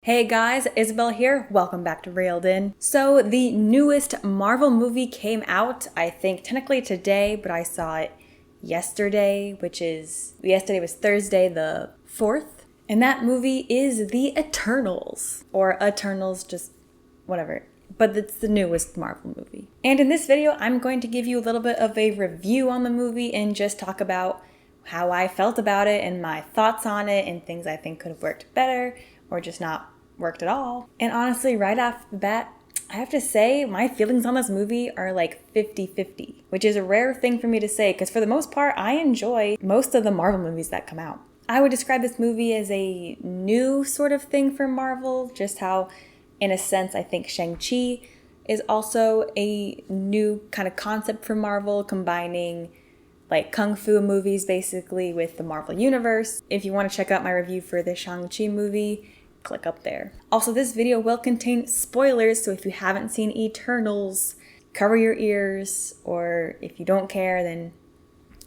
Hey guys, Isabel here. Welcome back to Railed In. So the newest Marvel movie came out, I think technically today, but I saw it yesterday, yesterday was Thursday the 4th. And that movie is The Eternals, or Eternals, just whatever. But it's the newest Marvel movie. And in this video, I'm going to give you a little bit of a review on the movie and just talk about how I felt about it and my thoughts on it and things I think could have worked better or just not worked at all. And honestly, right off the bat, I have to say my feelings on this movie are like 50-50, which is a rare thing for me to say because for the most part, I enjoy most of the Marvel movies that come out. I would describe this movie as a new sort of thing for Marvel, just how, in a sense, I think Shang-Chi is also a new kind of concept for Marvel, combining like kung fu movies basically with the Marvel Universe. If you want to check out my review for the Shang-Chi movie, click up there. Also, this video will contain spoilers, so if you haven't seen Eternals, cover your ears, or if you don't care, then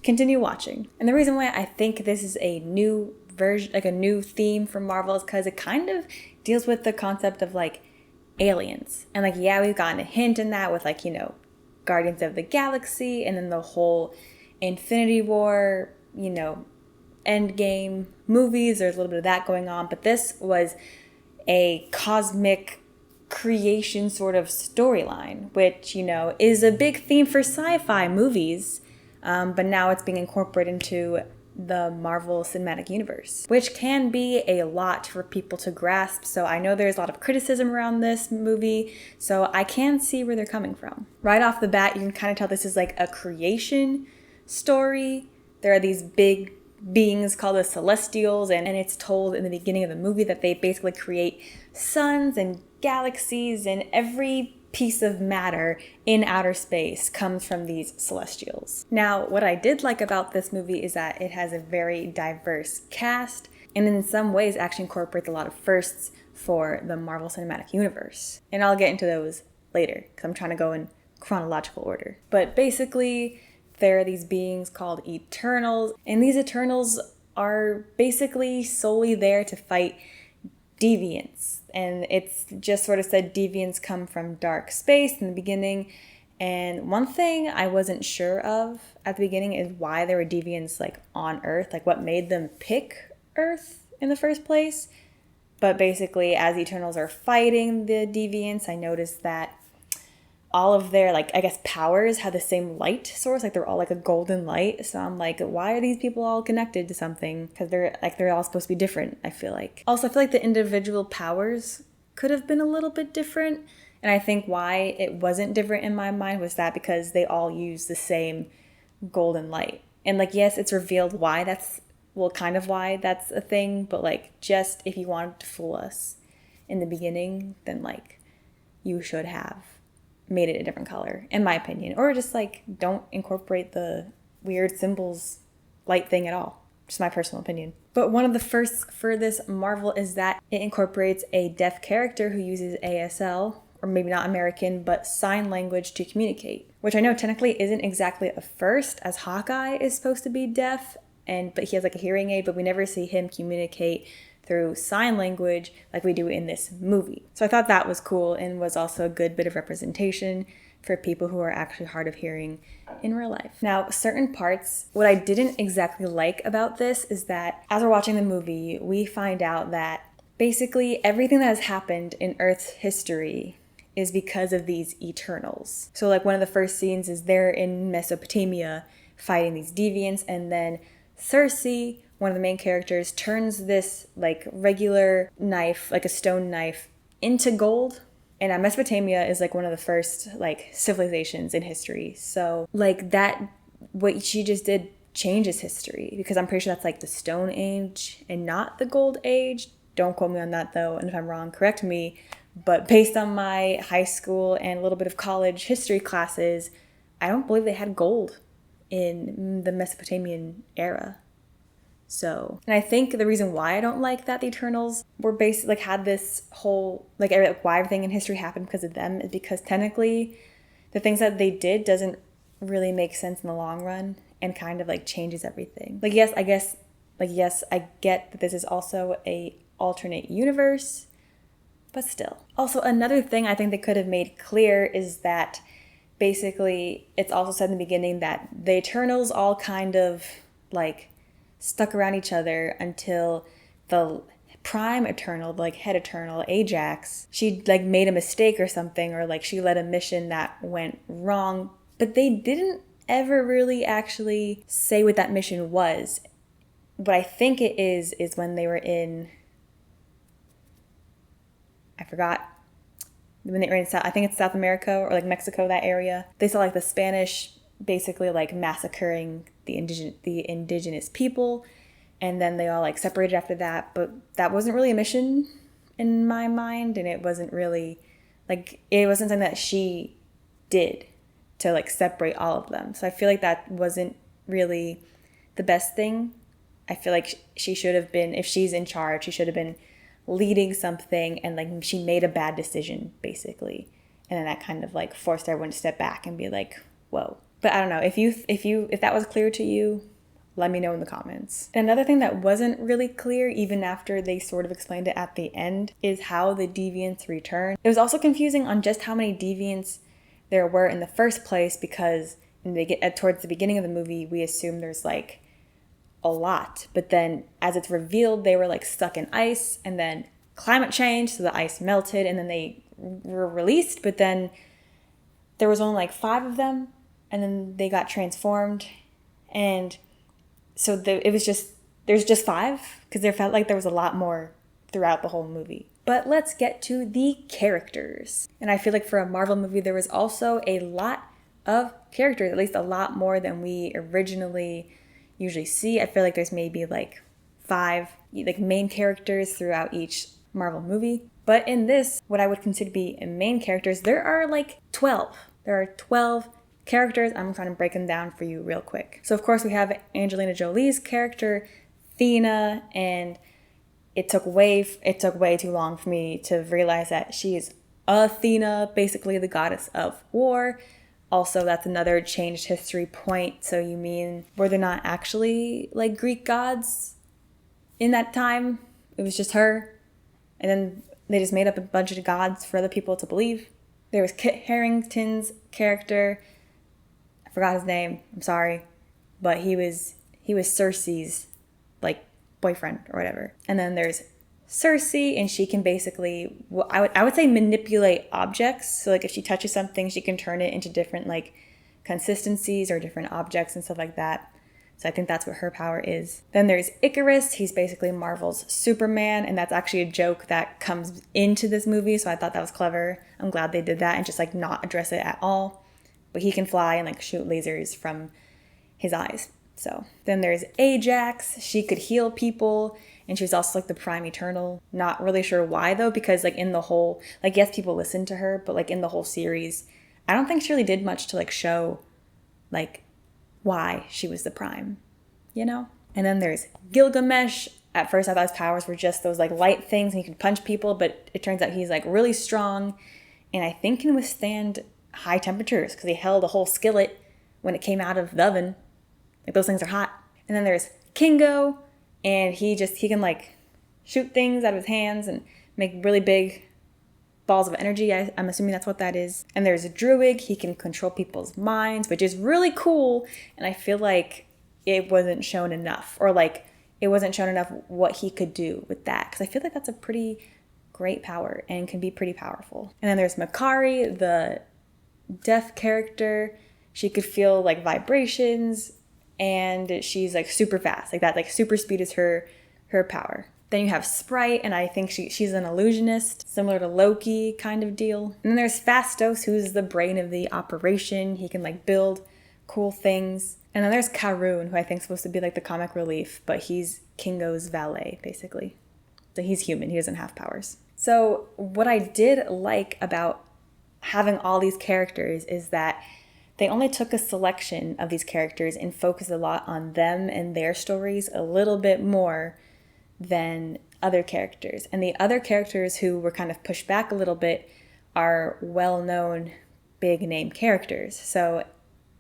continue watching. And the reason why I think this is a new version, like a new theme for Marvel, is because it kind of deals with the concept of like aliens. And like, yeah, we've gotten a hint in that with like, Guardians of the Galaxy and then the whole Infinity War, Endgame movies. There's a little bit of that going on, but this was a cosmic creation sort of storyline, which, is a big theme for sci-fi movies, but now it's being incorporated into the Marvel Cinematic Universe, which can be a lot for people to grasp. So I know there's a lot of criticism around this movie, so I can see where they're coming from. Right off the bat, you can kind of tell this is like a creation story. There are these big beings called the Celestials, and it's told in the beginning of the movie that they basically create suns and galaxies, and every piece of matter in outer space comes from these Celestials. Now, what I did like about this movie is that it has a very diverse cast, and in some ways actually incorporates a lot of firsts for the Marvel Cinematic Universe. And I'll get into those later, because I'm trying to go in chronological order. But basically, there are these beings called Eternals, and these Eternals are basically solely there to fight deviants. And it's just sort of said deviants come from dark space in the beginning. And one thing I wasn't sure of at the beginning is why there were deviants like on Earth, like what made them pick Earth in the first place. But basically, as Eternals are fighting the deviants, I noticed that all of their, powers have the same light source. Like, they're all like a golden light. So I'm like, why are these people all connected to something? Because they're all supposed to be different, I feel like. Also, I feel like the individual powers could have been a little bit different. And I think why it wasn't different in my mind was that because they all use the same golden light. And yes, it's revealed why that's, kind of why that's a thing. But just if you wanted to fool us in the beginning, then you should have made it a different color, in my opinion. Or just don't incorporate the weird symbols light thing at all. Just my personal opinion. But one of the firsts for this Marvel is that it incorporates a deaf character who uses ASL, or maybe not American, but sign language to communicate. Which I know technically isn't exactly a first, as Hawkeye is supposed to be deaf, but he has a hearing aid, but we never see him communicate through sign language like we do in this movie. So I thought that was cool and was also a good bit of representation for people who are actually hard of hearing in real life. Now, certain parts, what I didn't exactly like about this is that as we're watching the movie, we find out that basically everything that has happened in Earth's history is because of these Eternals. So one of the first scenes is they're in Mesopotamia fighting these deviants, and then Cersei, one of the main characters, turns this regular knife, like a stone knife, into gold. And Mesopotamia is one of the first civilizations in history. So that, what she just did changes history, because I'm pretty sure that's the Stone Age and not the Gold Age. Don't quote me on that though, and if I'm wrong, correct me. But based on my high school and a little bit of college history classes, I don't believe they had gold in the Mesopotamian era. So, and I think the reason why I don't like that the Eternals were basically had this whole, why everything in history happened because of them, is because technically the things that they did doesn't really make sense in the long run and kind of changes everything. Yes, I get that this is also a alternate universe, but still. Also, another thing I think they could have made clear is that basically it's also said in the beginning that the Eternals all kind of like stuck around each other until the Prime Eternal, like head Eternal, Ajax, she like made a mistake or something, or like she led a mission that went wrong, but they didn't ever really actually say what that mission was. What I think it is when they were in, I forgot, when they were in South, I think it's South America or like Mexico, that area. They saw like the Spanish basically like massacring the indigenous people, and then they all like separated after that. But that wasn't really a mission in my mind, and it wasn't really like, it wasn't something that she did to like separate all of them. So I feel like that wasn't really the best thing. I feel like she should have been, if she's in charge, she should have been leading something, and like she made a bad decision basically, and then that kind of like forced everyone to step back and be like, whoa. But I don't know, if that was clear to you, let me know in the comments. Another thing that wasn't really clear, even after they sort of explained it at the end, is how the deviants return. It was also confusing on just how many deviants there were in the first place, because when they get towards the beginning of the movie, we assume there's like a lot, but then as it's revealed, they were like stuck in ice, and then climate change, so the ice melted, and then they were released, but then there was only like 5 of them, and then they got transformed, and so it was just, there's just 5, because there felt like there was a lot more throughout the whole movie. But let's get to the characters. And I feel like for a Marvel movie, there was also a lot of characters, at least a lot more than we originally usually see. I feel like there's maybe like 5 like main characters throughout each Marvel movie. But in this, what I would consider to be main characters, there are like 12. There are 12 characters. I'm trying to break them down for you real quick. So of course we have Angelina Jolie's character, Thena, and it took way too long for me to realize that she is Athena, basically the goddess of war. Also, that's another changed history point. So you mean, were there not actually like Greek gods in that time? It was just her, and then they just made up a bunch of gods for other people to believe. There was Kit Harington's character. I forgot his name. I'm sorry, but he was Cersei's like boyfriend or whatever. And then there's Cersei, and she can basically, I would say manipulate objects. So like if she touches something, she can turn it into different like consistencies or different objects and stuff like that. So I think that's what her power is. Then there's Icarus. He's basically Marvel's Superman, and that's actually a joke that comes into this movie. So I thought that was clever. I'm glad they did that and just like not address it at all. But he can fly and like shoot lasers from his eyes. So then there's Ajax. She could heal people, and she was also like the Prime Eternal. Not really sure why though, because like in the whole, like yes, people listened to her, but like in the whole series, I don't think she really did much to like show like why she was the Prime, you know? And then there's Gilgamesh. At first I thought his powers were just those like light things and he could punch people, but it turns out he's like really strong and I think can withstand high temperatures because he held a whole skillet when it came out of the oven. Like those things are hot. And then there's Kingo, and he can like shoot things out of his hands and make really big balls of energy. I'm assuming that's what that is. And there's Druig. He can control people's minds, which is really cool. And I feel like it wasn't shown enough, or like it wasn't shown enough what he could do with that. Because I feel like that's a pretty great power and can be pretty powerful. And then there's Makari, the deaf character. She could feel like vibrations, and she's like super fast. Like that, like super speed is her power. Then you have Sprite, and I think she's an illusionist, similar to Loki kind of deal. And then there's Phastos, who's the brain of the operation. He can like build cool things. And then there's Karun, who I think is supposed to be like the comic relief, but he's Kingo's valet, basically. So he's human, he doesn't have powers. So what I did like about having all these characters is that they only took a selection of these characters and focused a lot on them and their stories a little bit more than other characters. And the other characters who were kind of pushed back a little bit are well-known big name characters. So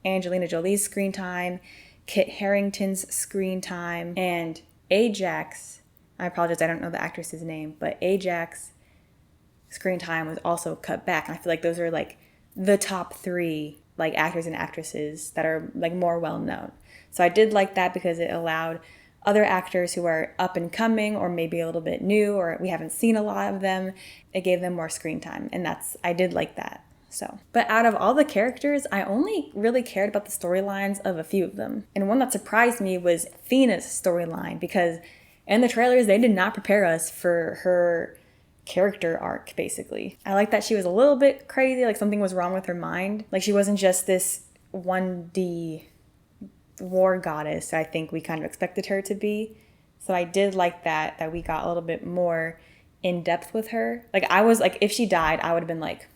Angelina Jolie's screen time, Kit Harington's screen time, and Ajax, I apologize, I don't know the actress's name, but Ajax's screen time was also cut back. And I feel like those are like the top 3 like actors and actresses that are like more well known. So I did like that because it allowed other actors who are up and coming or maybe a little bit new or we haven't seen a lot of them, it gave them more screen time. And I did like that. So, but out of all the characters, I only really cared about the storylines of a few of them. And one that surprised me was Thena's storyline, because in the trailers, they did not prepare us for her character arc, basically. I like that she was a little bit crazy, like something was wrong with her mind. Like she wasn't just this 1D war goddess I think we kind of expected her to be. So I did like that we got a little bit more in depth with her. Like I was like, if she died, I would have been like,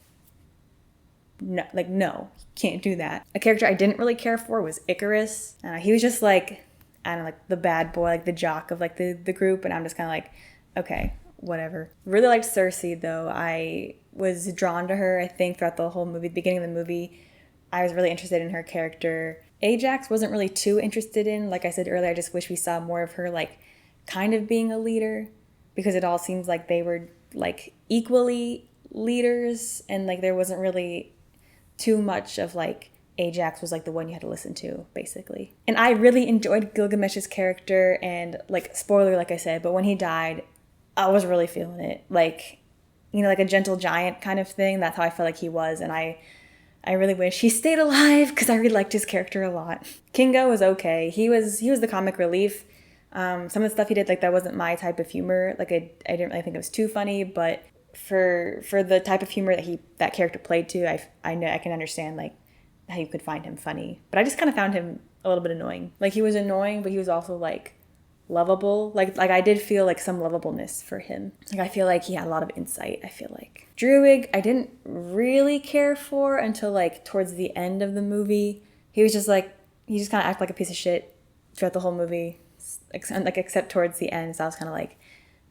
no, you can't do that. A character I didn't really care for was Icarus. He was just like, I don't know, like the bad boy, like the jock of like the group. And I'm just kind of like, okay, whatever. Really liked Cersei though. I was drawn to her, I think, throughout the whole movie. The beginning of the movie, I was really interested in her character. Ajax wasn't really too interested in. Like I said earlier, I just wish we saw more of her like kind of being a leader, because it all seems like they were like equally leaders and like there wasn't really too much of like Ajax was like the one you had to listen to, basically. And I really enjoyed Gilgamesh's character, and like spoiler, like I said, but when he died, I was really feeling it. Like, you know, like a gentle giant kind of thing. That's how I felt like he was, and I really wish he stayed alive because I really liked his character a lot. Kingo was okay. He was the comic relief. Some of the stuff he did, like that wasn't my type of humor. Like I didn't really think it was too funny, but for the type of humor that character played to, I know I can understand like how you could find him funny. But I just kind of found him a little bit annoying. Like he was annoying, but he was also like lovable. Like I did feel like some lovableness for him. Like I feel like he had a lot of insight, I feel like. Druig, I didn't really care for until like towards the end of the movie. He was just like, he just kind of acted like a piece of shit throughout the whole movie, except towards the end. So I was kind of like,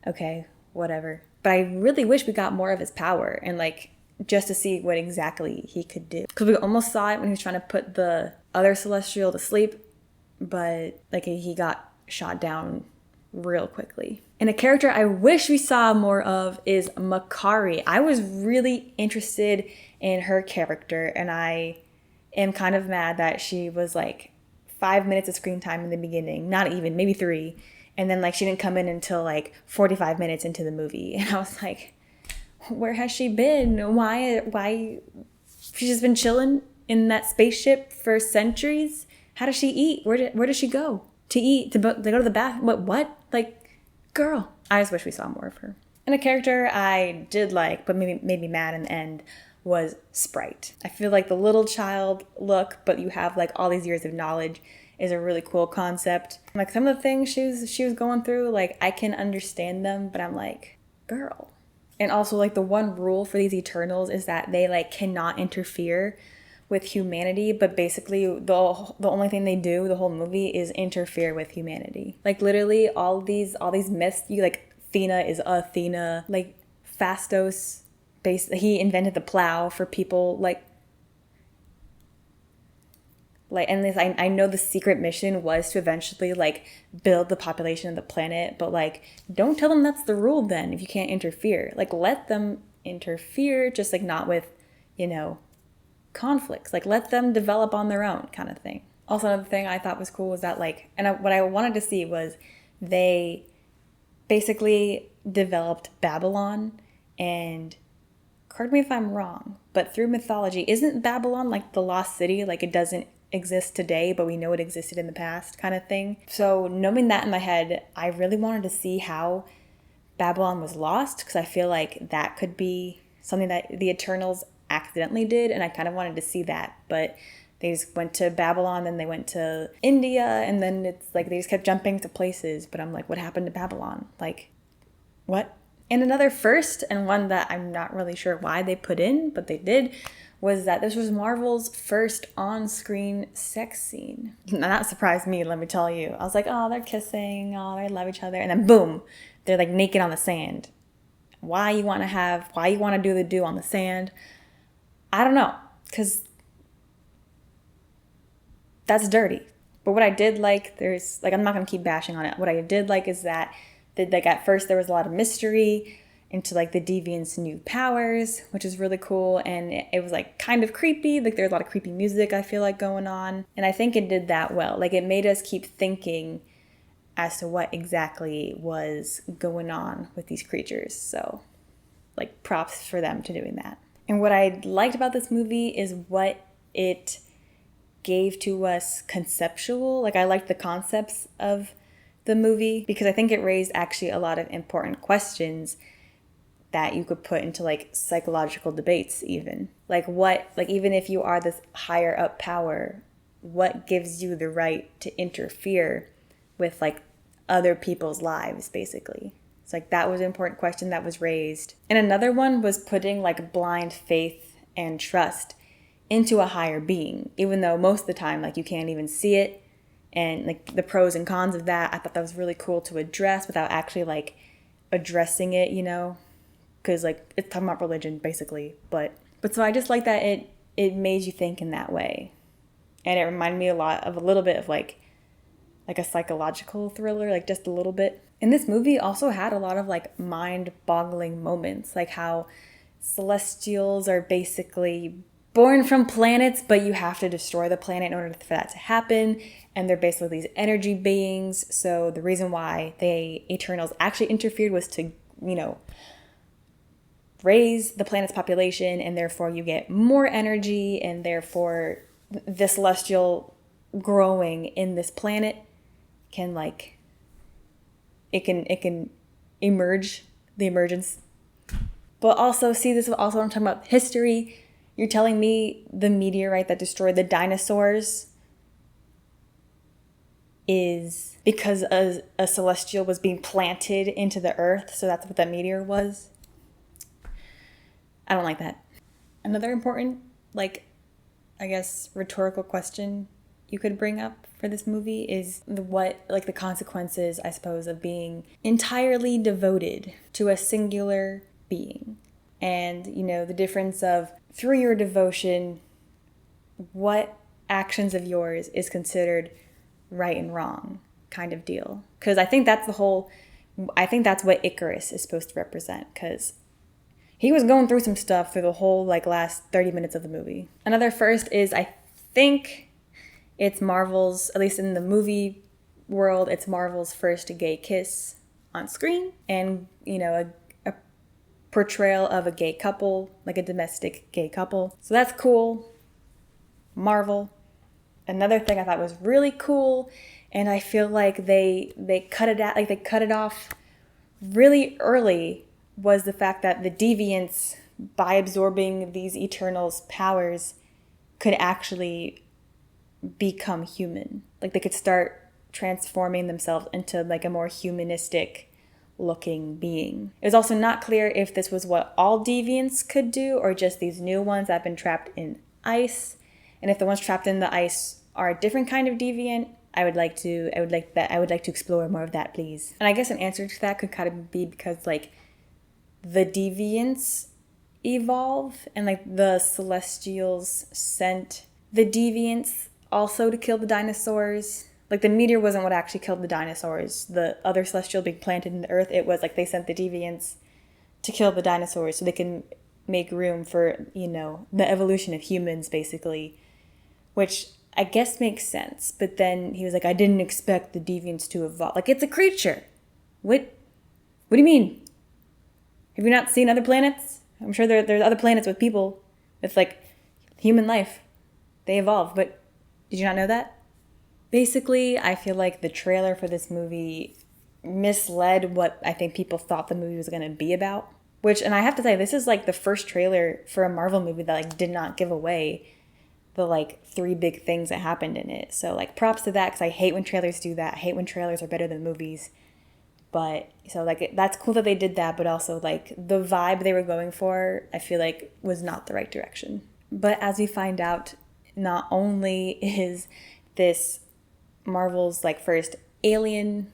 okay, whatever. But I really wish we got more of his power and like just to see what exactly he could do. Because we almost saw it when he was trying to put the other Celestial to sleep, but like he got shot down real quickly. And a character I wish we saw more of is Makari. I was really interested in her character, and I am kind of mad that she was like 5 minutes of screen time in the beginning, not even, maybe 3. And then like she didn't come in until like 45 minutes into the movie. And I was like, where has she been? Why? She's just been chilling in that spaceship for centuries. How does she eat? Where does she go to eat? To go to the bath? What? Like, girl. I just wish we saw more of her. And a character I did like, but maybe made me mad in the end, was Sprite. I feel like the little child look, but you have like all these years of knowledge, is a really cool concept. Like some of the things she was going through, like I can understand them, but I'm like, girl. And also like the one rule for these Eternals is that they like cannot interfere with humanity, but basically the only thing they do the whole movie is interfere with humanity. Like literally all these myths, you like Athena is Athena, like Phastos, he invented the plow for people, and this, I know the secret mission was to eventually like build the population of the planet, but like don't tell them that's the rule then if you can't interfere. Like let them interfere, just like not with, you know, conflicts. Like let them develop on their own kind of thing. Also another thing I thought was cool was that like, what I wanted to see was they basically developed Babylon, and correct me if I'm wrong, but through mythology, isn't Babylon like the lost city? Like it doesn't exist today, but we know it existed in the past kind of thing. So knowing that in my head, I really wanted to see how Babylon was lost, because I feel like that could be something that the Eternals accidentally did, and I kind of wanted to see that. But they just went to Babylon, then they went to India, and then it's like they just kept jumping to places. But I'm like, what happened to Babylon? Like, what? And another first, and one that I'm not really sure why they put in, but they did, was that this was Marvel's first on-screen sex scene. And that surprised me, let me tell you. I was like, oh, they're kissing, oh, they love each other, and then boom, they're like naked on the sand. Why you want to do the do on the sand? I don't know, because that's dirty. But what I did like, I'm not going to keep bashing on it. What I did like is that like at first there was a lot of mystery, into like the deviants' new powers, which is really cool. And it was like kind of creepy. Like there's a lot of creepy music I feel like going on. And I think it did that well. Like it made us keep thinking as to what exactly was going on with these creatures. So like props for them to doing that. And what I liked about this movie is what it gave to us conceptual. Like I liked the concepts of the movie because I think it raised actually a lot of important questions that you could put into like psychological debates even. Like even if you are this higher up power, what gives you the right to interfere with like other people's lives basically? It's like that was an important question that was raised. And another one was putting like blind faith and trust into a higher being, even though most of the time like you can't even see it. And like the pros and cons of that, I thought that was really cool to address without actually like addressing it, because like it's talking about religion basically. But so I just like that it made you think in that way. And it reminded me a lot of a little bit of like a psychological thriller, like just a little bit. And this movie also had a lot of like mind-boggling moments, like how celestials are basically born from planets, but you have to destroy the planet in order for that to happen. And they're basically these energy beings. So the reason why the Eternals actually interfered was to, raise the planet's population, and therefore you get more energy, and therefore the celestial growing in this planet can like it can emerge, the emergence. But also, see, this is also what I'm talking about, history. You're telling me the meteorite that destroyed the dinosaurs is because a celestial was being planted into the earth, so that's what that meteor was? I don't like that. Another important, I guess, rhetorical question you could bring up for this movie is the consequences, I suppose, of being entirely devoted to a singular being. And, the difference of, through your devotion, what actions of yours is considered right and wrong kind of deal. Because I think that's what Icarus is supposed to represent, because he was going through some stuff through the whole last 30 minutes of the movie. Another first is, I think it's Marvel's, at least in the movie world, it's Marvel's first gay kiss on screen. And, a portrayal of a gay couple, like a domestic gay couple. So that's cool. Marvel. Another thing I thought was really cool, and I feel like they cut it off really early, was the fact that the deviants, by absorbing these Eternals' powers, could actually become human. Like they could start transforming themselves into a more humanistic looking being. It was also not clear if this was what all deviants could do or just these new ones that have been trapped in ice. And if the ones trapped in the ice are a different kind of deviant, I would like to explore more of that, please. And I guess an answer to that could kind of be because the deviants evolve, and the Celestials sent the deviants also to kill the dinosaurs. The meteor wasn't what actually killed the dinosaurs. The other Celestial being planted in the earth, it was they sent the deviants to kill the dinosaurs so they can make room for, the evolution of humans, basically. Which I guess makes sense. But then he was I didn't expect the deviants to evolve. It's a creature. What do you mean? Have you not seen other planets? I'm sure there's other planets with people with human life. They evolve, but did you not know that? Basically, I feel like the trailer for this movie misled what I think people thought the movie was going to be about. And I have to say, this is the first trailer for a Marvel movie that did not give away the 3 big things that happened in it. So props to that, because I hate when trailers do that. I hate when trailers are better than movies. But so that's cool that they did that, but also the vibe they were going for, I feel was not the right direction. But as we find out, not only is this Marvel's first alien,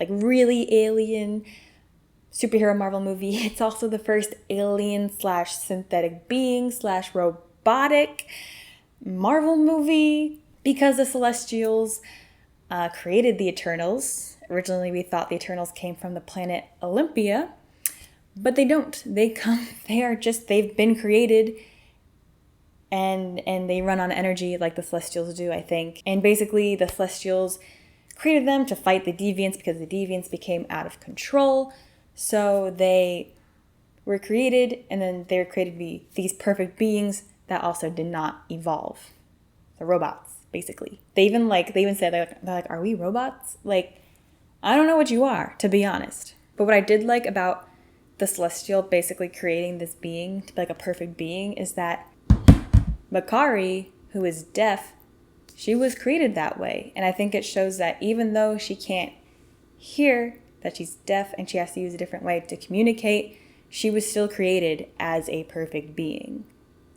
really alien superhero Marvel movie, it's also the first alien / synthetic being / robotic Marvel movie, because the Celestials created the Eternals. Originally, we thought the Eternals came from the planet Olympia, But they don't. They come, they've been created, and they run on energy like the Celestials do, I think. And basically the Celestials created them to fight the Deviants because the Deviants became out of control. So they were created, and then they were created to be these perfect beings that also did not evolve. The robots, basically. They even said, they're like, are we robots? Like, I don't know what you are, to be honest. But what I did like about the Celestial basically creating this being to be like a perfect being is that Makkari, who is deaf, she was created that way. And I think it shows that even though she can't hear, that she's deaf and she has to use a different way to communicate, she was still created as a perfect being.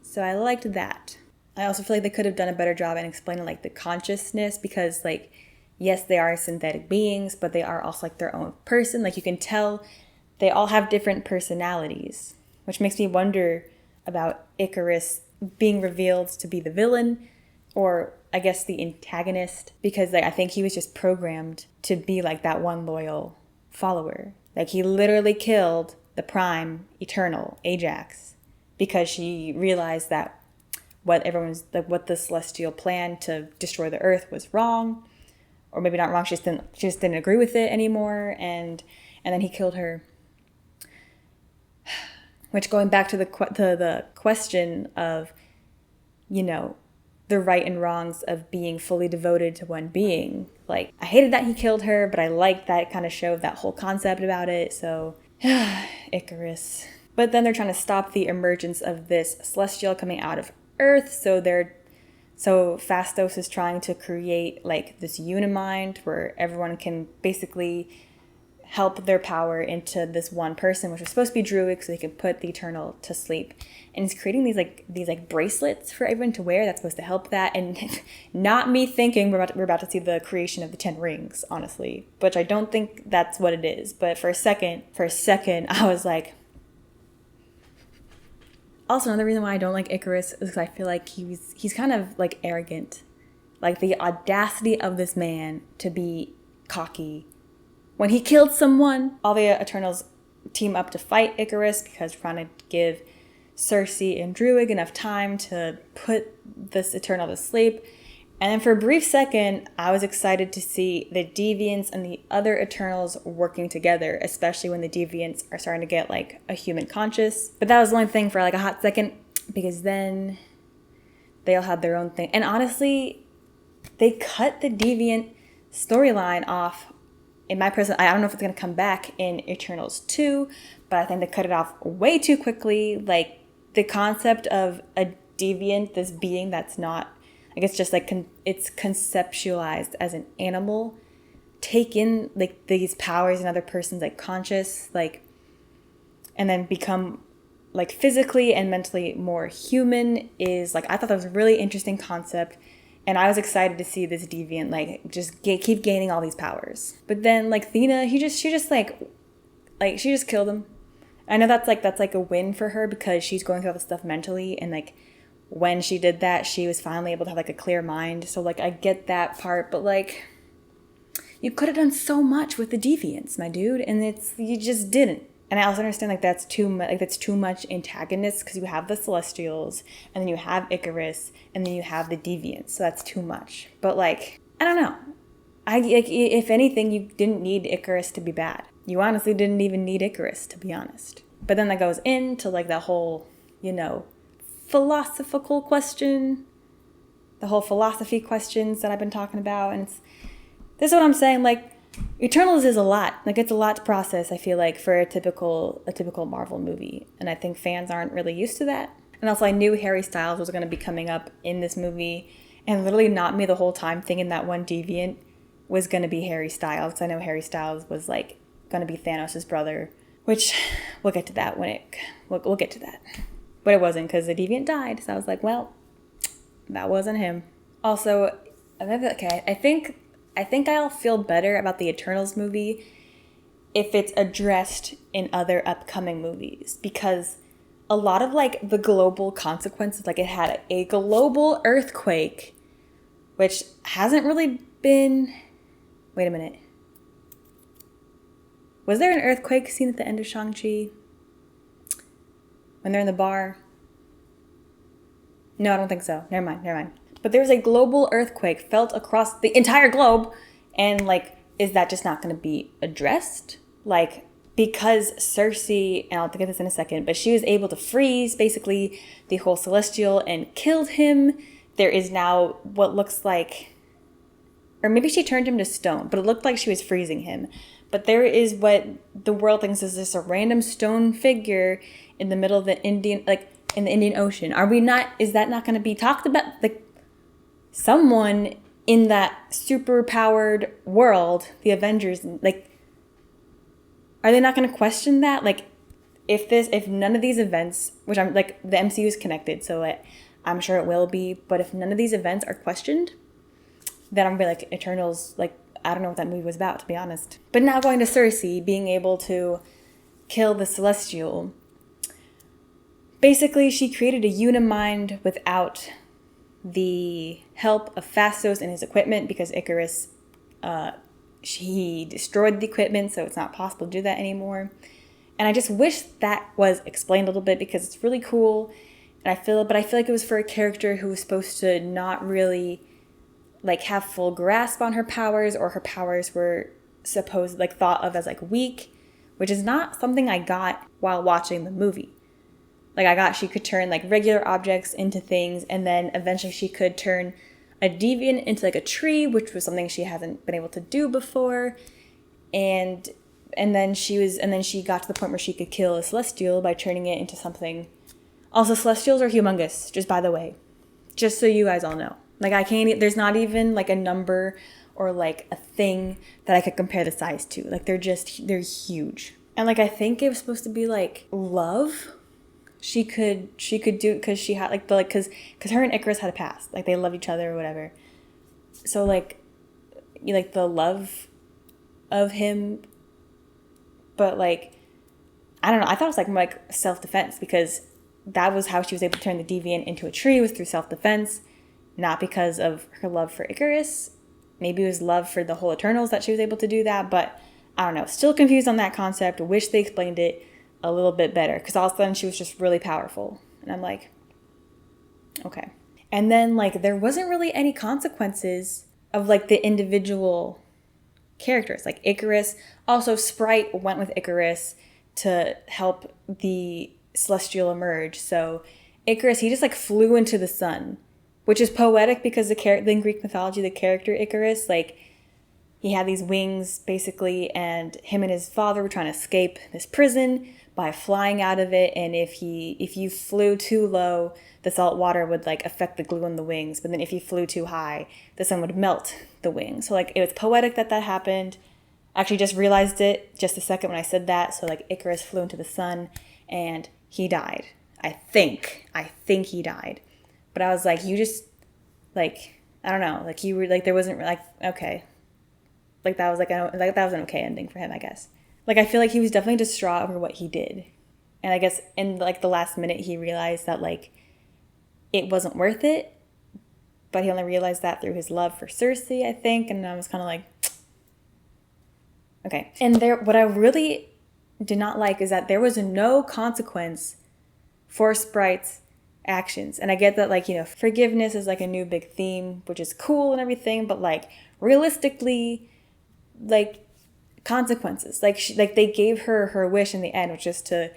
So I liked that. I also feel like they could have done a better job in explaining like the consciousness, because like, yes, they are synthetic beings, but they are also like their own person. Like you can tell they all have different personalities, which makes me wonder about Icarus being revealed to be the villain, or I guess the antagonist, because like I think he was just programmed to be like that one loyal follower. Like he literally killed the Prime Eternal, Ajax, because she realized that what the Celestial plan to destroy the Earth was wrong, or maybe not wrong. She just didn't agree with it anymore, and then he killed her. Which, going back to the question of, you know, the right and wrongs of being fully devoted to one being. Like, I hated that he killed her, but I liked that it kind of showed that whole concept about it. So, Icarus. But then they're trying to stop the emergence of this Celestial coming out of Earth. So Phastos is trying to create like this unimind where everyone can basically help their power into this one person, which was supposed to be Druig, so they could put the Eternal to sleep. And he's creating these bracelets for everyone to wear that's supposed to help that. And not me thinking we're about to see the creation of the 10 rings, honestly, which I don't think that's what it is. But for a second, I was like. Also, another reason why I don't like Icarus is because I feel like he's kind of like arrogant. Like the audacity of this man to be cocky. When he killed someone, all the Eternals team up to fight Icarus because we're trying to give Cersei and Druig enough time to put this Eternal to sleep. And then for a brief second, I was excited to see the Deviants and the other Eternals working together, especially when the Deviants are starting to get like a human conscious. But that was the only thing for like a hot second, because then they all had their own thing. And honestly, they cut the Deviant storyline off. In my personal, I don't know if it's going to come back in Eternals 2, but I think they cut it off way too quickly. Like the concept of a Deviant, this being that's not, like it's just like it's conceptualized as an animal, take in like these powers in other person's like conscious, like, and then become like physically and mentally more human, is like, I thought that was a really interesting concept. And I was excited to see this Deviant like just keep gaining all these powers. But then like Thena, she just killed him. I know that's like a win for her because she's going through all this stuff mentally, and like when she did that, she was finally able to have like a clear mind. So like I get that part, but like you could have done so much with the Deviants, my dude, and you just didn't. And I also understand like that's too much antagonist, because you have the Celestials and then you have Icarus and then you have the Deviants, so that's too much. But like, I don't know. If anything, you didn't need Icarus to be bad. You honestly didn't even need Icarus, to be honest. But then that goes into like that whole, philosophical question, the whole philosophy questions that I've been talking about, and this is what I'm saying. Like, Eternals is a lot. Like, it's a lot to process, I feel like, for a typical Marvel movie. And I think fans aren't really used to that. And also, I knew Harry Styles was going to be coming up in this movie, and literally not me the whole time thinking that one Deviant was going to be Harry Styles. Because I know Harry Styles was, like, going to be Thanos' brother. Which, we'll get to that we'll get to that. But it wasn't, because the Deviant died. So I was like, well, that wasn't him. Also, okay, I think I'll feel better about the Eternals movie if it's addressed in other upcoming movies, because a lot of like the global consequences, like it had a global earthquake, which hasn't really been. Wait a minute. Was there an earthquake scene at the end of Shang-Chi? when they're in the bar. No, I don't think so. Never mind. But there's a global earthquake felt across the entire globe, and like, is that just not going to be addressed? Like, because Cersei, and I'll get this in a second, but she was able to freeze basically the whole Celestial and killed him. There is now what looks like, or maybe she turned him to stone, but it looked like she was freezing him. But there is what the world thinks is just a random stone figure in the middle of the Indian, like in the Indian Ocean. Is that not going to be talked about? Like, someone in that super powered world, the Avengers, like, are they not going to question that? Like, if none of these events, which I'm like, the MCU is connected, so I'm sure it will be, but if none of these events are questioned, then I'm gonna be like, Eternals, like, I don't know what that movie was about, to be honest. But now going to Cersei, being able to kill the Celestial. Basically, she created a Unimind without the help of Phastos and his equipment, because Icarus, he destroyed the equipment, so it's not possible to do that anymore. And I just wish that was explained a little bit, because it's really cool. And I feel like it was for a character who was supposed to not really like have full grasp on her powers, or her powers were supposed, like, thought of as like weak, which is not something I got while watching the movie. Like, I got she could turn like regular objects into things, and then eventually she could turn a deviant into like a tree, which was something she hasn't been able to do before. And then she got to the point where she could kill a Celestial by turning it into something. Also, Celestials are humongous, just by the way, just so you guys all know. Like, there's not even like a number or like a thing that I could compare the size to. Like, they're huge. And like, I think it was supposed to be like love. She could do, because she had like because her and Icarus had a past. Like, they loved each other or whatever. So like the love of him, but like, I don't know. I thought it was like more like self-defense, because that was how she was able to turn the deviant into a tree, was through self-defense. Not because of her love for Icarus. Maybe it was love for the whole Eternals that she was able to do that. But I don't know. Still confused on that concept. Wish they explained it a little bit better. Because all of a sudden she was just really powerful. And I'm like, okay. And then like, there wasn't really any consequences of like the individual characters. Like Icarus. Also, Sprite went with Icarus to help the Celestial emerge. So Icarus, he just like flew into the sun. Which is poetic, because in Greek mythology, the character Icarus, like, he had these wings, basically, and him and his father were trying to escape this prison by flying out of it, and if you flew too low, the salt water would, like, affect the glue on the wings, but then if you flew too high, the sun would melt the wings. So, like, it was poetic that happened. I actually just realized it just a second when I said that, so, like, Icarus flew into the sun, and he died. I think he died. But I was like, you just, like, I don't know, like, you were, like, there wasn't, like, okay. Like, that was, that was an okay ending for him, I guess. Like, I feel like he was definitely distraught over what he did. And I guess in, like, the last minute, he realized that, like, it wasn't worth it. But he only realized that through his love for Cersei, I think. And I was kind of like, okay. And what I really did not like is that there was no consequence for Sprite's actions. And I get that, like, you know, forgiveness is like a new big theme, which is cool and everything, but like, realistically, like, consequences, like they gave her wish in the end, which is to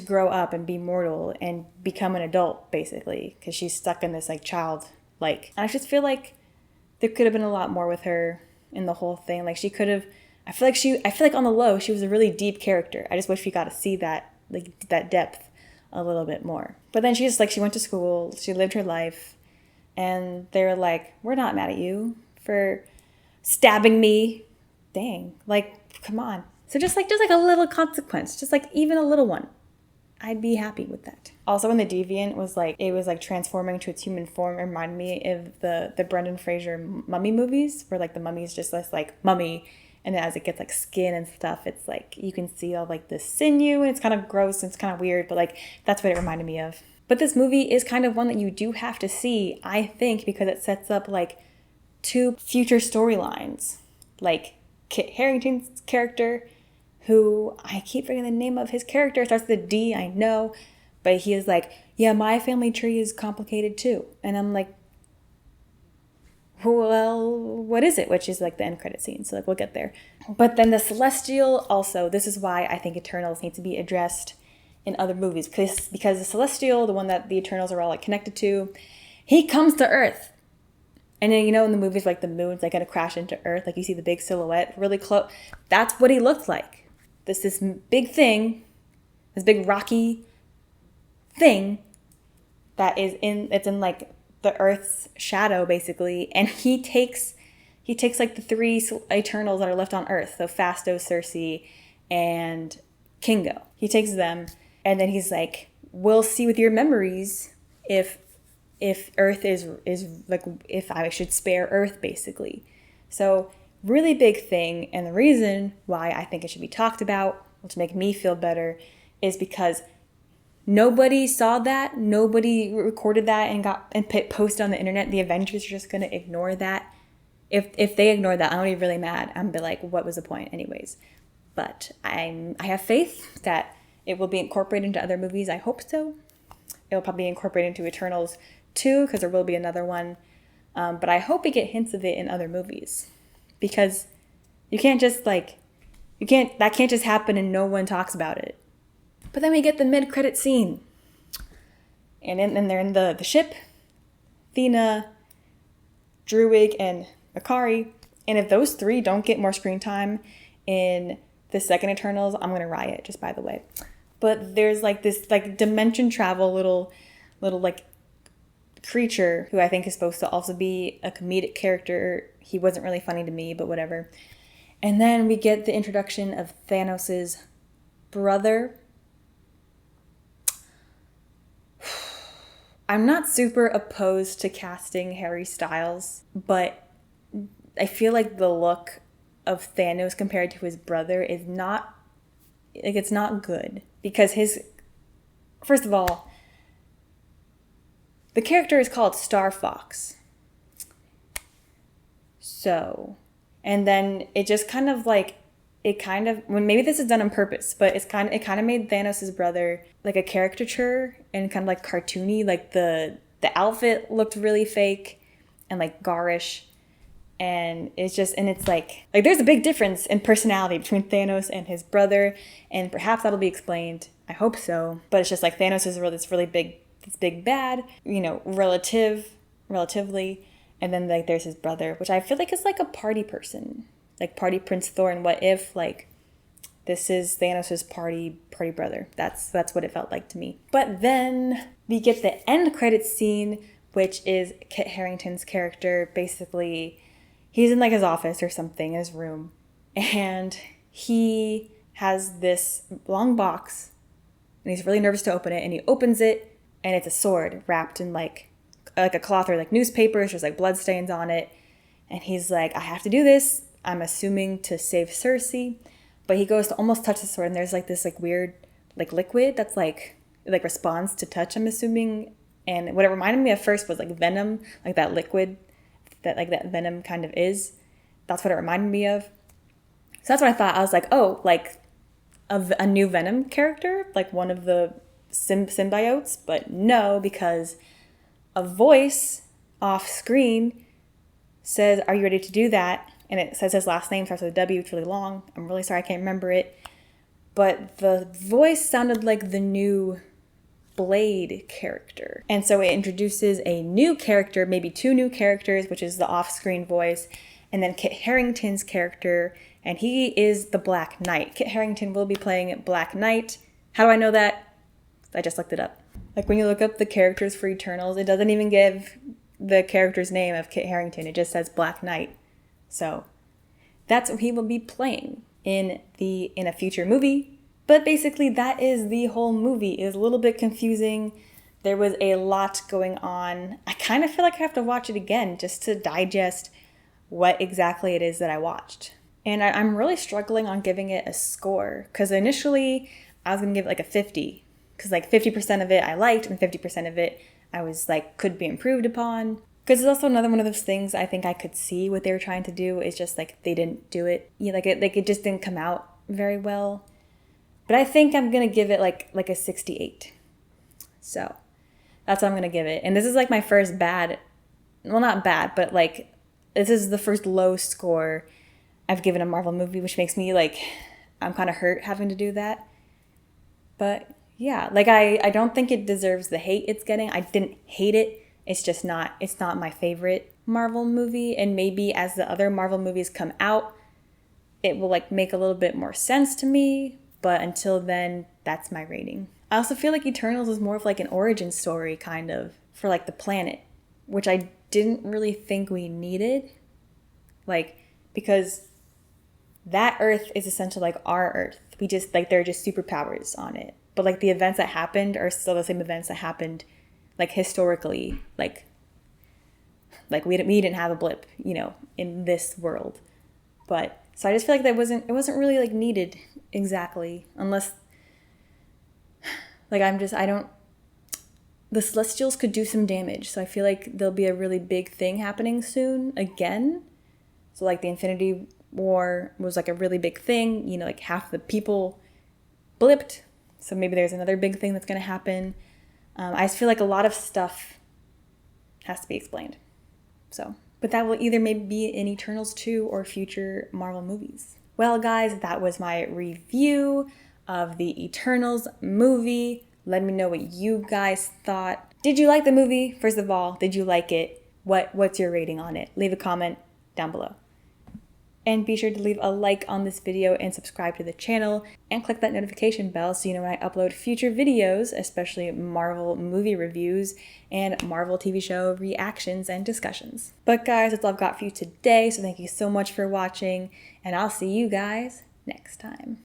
grow up and be mortal and become an adult, basically, because she's stuck in this like child, like, and I just feel like there could have been a lot more with her in the whole thing. Like, she could have, I feel like on the low, she was a really deep character. I just wish we got to see that, like, that depth a little bit more. But then she went to school, she lived her life, and they're like, we're not mad at you for stabbing me. Dang, like, come on. So just like a little consequence, just like even a little one, I'd be happy with that. Also, when the deviant was like, it was like transforming to its human form, it reminded me of the Brendan Fraser mummy movies, where like the mummy's just this like mummy, and then as it gets like skin and stuff, it's like you can see all like the sinew, and it's kind of gross and it's kind of weird, but like that's what it reminded me of. But this movie is kind of one that you do have to see, I think, because it sets up like two future storylines. Like Kit Harington's character, who I keep forgetting the name of his character, it starts with a D, I know, But he is like, yeah, my family tree is complicated too. And I'm like, well, what is it? Which is like the end credit scene. So like we'll get there. But then the Celestial also, this is why I think Eternals need to be addressed in other movies. Because the Celestial, the one that the Eternals are all like connected to, he comes to Earth. And then, you know, in the movies, like the moon's like gonna crash into Earth, like you see the big silhouette really close. That's what he looked like. This big thing, this big rocky thing that it's in like the Earth's shadow basically, and he takes like the three Eternals that are left on Earth, so Phastos, Cersei, and Kingo. He takes them, and then he's like, "We'll see with your memories if Earth is like if I should spare Earth," basically. So really big thing, and the reason why I think it should be talked about, to make me feel better, is because nobody saw that, nobody recorded that and posted on the internet. The Avengers are just gonna ignore that. If they ignore that, I'm gonna be really mad. I'm gonna be like, what was the point, anyways? But I have faith that it will be incorporated into other movies. I hope so. It will probably be incorporated into Eternals too, because there will be another one. But I hope we get hints of it in other movies, because you can't just that can't just happen and no one talks about it. But then we get the mid-credit scene. And then they're in the ship. Athena, Druig, and Makkari. And if those three don't get more screen time in the second Eternals, I'm going to riot, just by the way. But there's like this like dimension travel little like creature who I think is supposed to also be a comedic character. He wasn't really funny to me, but whatever. And then we get the introduction of Thanos' brother. I'm not super opposed to casting Harry Styles, but I feel like the look of Thanos compared to his brother is not, like, it's not good. Because first of all, the character is called Star Fox. So, and then it just kind of like, maybe this is done on purpose, but it kind of made Thanos' brother like a caricature and kind of like cartoony. Like the outfit looked really fake and like garish, and it's like there's a big difference in personality between Thanos and his brother, and perhaps that'll be explained. I hope so. But it's just like Thanos is this big bad, you know, relatively, and then like there's his brother, which I feel like is like a party person. Like Party Prince Thor, and what if like this is Thanos' party brother. That's what it felt like to me. But then we get the end credits scene, which is Kit Harington's character. Basically, he's in like his office or something, in his room, and he has this long box, and he's really nervous to open it, and he opens it, and it's a sword wrapped in like a cloth or like newspapers. There's like blood stains on it, and he's like, I have to do this. I'm assuming to save Cersei, but he goes to almost touch the sword, and there's like this like weird like liquid that's like responds to touch, I'm assuming. And what it reminded me of first was like venom, like that liquid that venom kind of is. That's what it reminded me of. So that's what I thought. I was like, oh, like a new Venom character, like one of the symbiotes. But no, because a voice off screen says, are you ready to do that? And it says his last name starts with a W. It's really long. I'm really sorry I can't remember it. But the voice sounded like the new Blade character. And so it introduces a new character, maybe two new characters, which is the off-screen voice, and then Kit Harington's character, and he is the Black Knight. Kit Harington will be playing Black Knight. How do I know that? I just looked it up. Like when you look up the characters for Eternals, it doesn't even give the character's name of Kit Harington. It just says Black Knight. So that's what he will be playing in a future movie. But basically that is the whole movie. It is a little bit confusing. There was a lot going on. I kind of feel like I have to watch it again just to digest what exactly it is that I watched. And I'm really struggling on giving it a score, because initially I was going to give it like a 50, because like 50% of it I liked and 50% of it I was like could be improved upon. Because it's also another one of those things I think I could see what they were trying to do. Is just like they didn't do it. Yeah, like it just didn't come out very well. But I think I'm gonna give it like a 68. So that's what I'm going to give it. And this is like my first bad, well, not bad, but like this is the first low score I've given a Marvel movie, which makes me like, I'm kind of hurt having to do that. But yeah, like I don't think it deserves the hate it's getting. I didn't hate it. It's not my favorite Marvel movie. And maybe as the other Marvel movies come out, it will like make a little bit more sense to me. But until then, that's my rating. I also feel like Eternals is more of like an origin story kind of for like the planet, which I didn't really think we needed. Like, because that Earth is essentially like our Earth. We just like, there are just superpowers on it. But like the events that happened are still the same events that happened like historically. Like we didn't have a blip, you know, in this world. But so I just feel like it wasn't really like needed exactly, unless like the Celestials could do some damage. So I feel like there'll be a really big thing happening soon again. So like the Infinity War was like a really big thing, you know, like half the people blipped. So maybe there's another big thing that's going to happen. I just feel like a lot of stuff has to be explained. So, but that will either maybe be in Eternals 2 or future Marvel movies. Well, guys, that was my review of the Eternals movie. Let me know what you guys thought. Did you like the movie? First of all, did you like it? What's your rating on it? Leave a comment down below. And be sure to leave a like on this video and subscribe to the channel and click that notification bell so you know when I upload future videos, especially Marvel movie reviews and Marvel TV show reactions and discussions. But guys, that's all I've got for you today, so thank you so much for watching, and I'll see you guys next time.